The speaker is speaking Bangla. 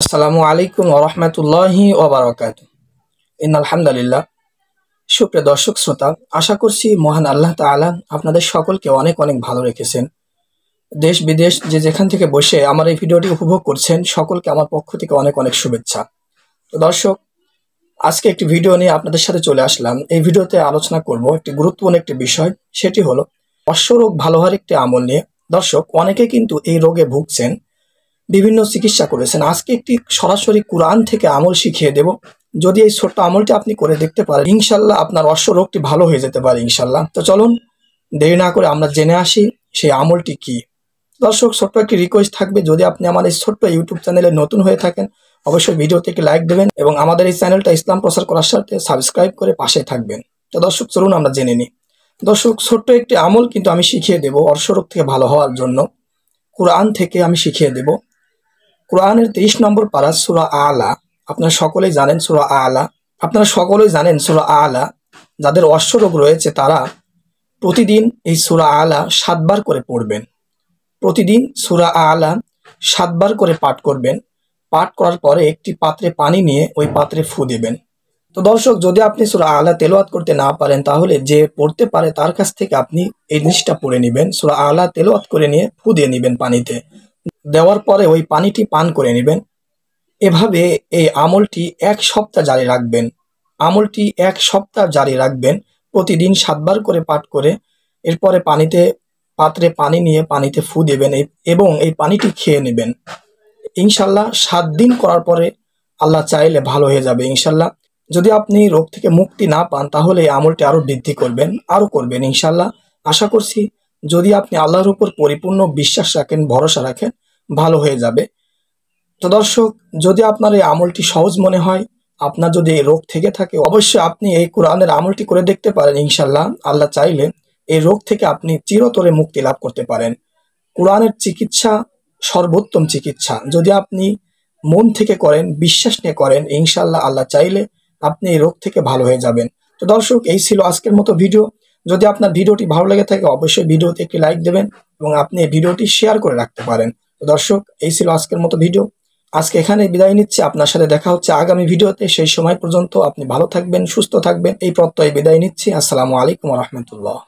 আসসালামু আলাইকুম ওয়া রাহমাতুল্লাহি ওয়া বারাকাতুহু। ইন্নাল হামদুলিল্লাহ। সুপ্রিয় দর্শক শ্রোতা, আশা করছি মহান আল্লাহ তাআলা আপনাদের সকলকে অনেক অনেক ভালো রেখেছেন। দেশ বিদেশ যে যেখান থেকে বসে আমার এই ভিডিওটি উপভোগ করছেন, সকলকে আমার পক্ষ থেকে অনেক অনেক শুভেচ্ছা। তো দর্শক, আজকে একটি ভিডিও নিয়ে আপনাদের সাথে চলে আসলাম। এই ভিডিওতে আলোচনা করব একটি গুরুত্বপূর্ণ একটি বিষয়, সেটি হলো অশ্বরোগ ভালো হওয়ার একটি আমল নিয়ে। দর্শক, অনেকে কিন্তু এই রোগে ভুগছেন, বিভিন্ন চিকিৎসা করেছেন। আজকে একটি সরাসরি কোরআন থেকে আমল শিখিয়ে দেব। যদি এই ছোট্ট আমলটি আপনি করে দেখতে পারেন, ইনশাল্লাহ আপনার অশ্বরোগটি ভালো হয়ে যেতে পারে ইনশাল্লাহ। তো চলুন দেরি না করে আমরা জেনে আসি সেই আমলটি কি। দর্শক, ছোট্ট একটি রিকোয়েস্ট থাকবে, যদি আপনি আমার এই ছোট্ট ইউটিউব চ্যানেলে নতুন হয়ে থাকেন, অবশ্যই ভিডিওতে একটি লাইক দেবেন এবং আমাদের এই চ্যানেলটা ইসলাম প্রচার করার সাথে সাবস্ক্রাইব করে পাশে থাকবেন। তো দর্শক, চলুন আমরা জেনে নিই। দর্শক, ছোট্ট একটি আমল কিন্তু আমি শিখিয়ে দেব অশ্বরোগ থেকে ভালো হওয়ার জন্য। কোরআন থেকে আমি শিখিয়ে দেব। কোরআনের 30 নম্বর পারা সূরা আলা। আপনারা সকলেই জানেন সূরা আলা। যাদের অশ্বরোগ রয়েছে তারা প্রতিদিন এই সূরা আলা 7 বার করে পড়বেন। প্রতিদিন সূরা আলা 7 বার করে পাঠ করবেন। পাঠ করার পরে একটি পাত্রে পানি নিয়ে ওই পাত্রে ফু দেবেন। তো দর্শক, যদি আপনি সূরা আলা তেলাওয়াত করতে না পারেন, তাহলে যে পড়তে পারে তার কাছ থেকে আপনি এই জিনিসটা পড়ে নেবেন। সূরা আলা তেলাওয়াত করে নিয়ে ফু দিয়ে নেবেন পানিতে। দেওয়ার পরে ওই পানিটি পান করে নেবেন। এভাবে এই আমলটি 1 সপ্তাহ জারি রাখবেন। প্রতিদিন 7 বার করে পাঠ করে এরপরে পাত্রে পানি নিয়ে পানিতে ফু দেবেন এবং এই পানিটি খেয়ে নেবেন। ইনশাল্লাহ 7 দিন করার পরে আল্লাহ চাইলে ভালো হয়ে যাবে ইনশাল্লাহ। যদি আপনি রোগ থেকে মুক্তি না পান, তাহলে এই আমলটি আরো বৃদ্ধি করবেন ইনশাল্লাহ। আশা করছি যদি আপনি আল্লাহর উপর পরিপূর্ণ বিশ্বাস রাখেন, ভরসা রাখেন, ভালো হয়ে যাবে। তো দর্শক, যদি আপনার এই আমলটি সহজ মনে হয়, আপনার যদি এই রোগ থেকে থাকে, অবশ্যই আপনি এই কোরআনের আমলটি করে দেখতে পারেন ইনশাল্লাহ। আল্লাহ চাইলে এই রোগ থেকে আপনি চিরতরে মুক্তি লাভ করতে পারেন। কোরআনের চিকিৎসা সর্বোত্তম চিকিৎসা। যদি আপনি মন থেকে করেন, বিশ্বাস নিয়ে করেন, ইনশাল্লাহ আল্লাহ চাইলে আপনি এই রোগ থেকে ভালো হয়ে যাবেন। তো দর্শক, এই ছিল আজকের মতো ভিডিও। যদি আপনার ভিডিওটি ভালো লেগে থাকে, অবশ্যই ভিডিওতে একটি লাইক দেবেন এবং আপনি এই ভিডিওটি শেয়ার করে রাখতে পারেন। তো দর্শক, এই ছিল আজকের মতো ভিডিও। আজকে এখানে বিদায় নিচ্ছি। আপনার সাথে দেখা হচ্ছে আগামী ভিডিওতে। সেই সময় পর্যন্ত আপনি ভালো থাকবেন, সুস্থ থাকবেন, এই প্রত্যয়ে বিদায় নিচ্ছি। আসসালামু আলাইকুম ওয়া রাহমাতুল্লাহ।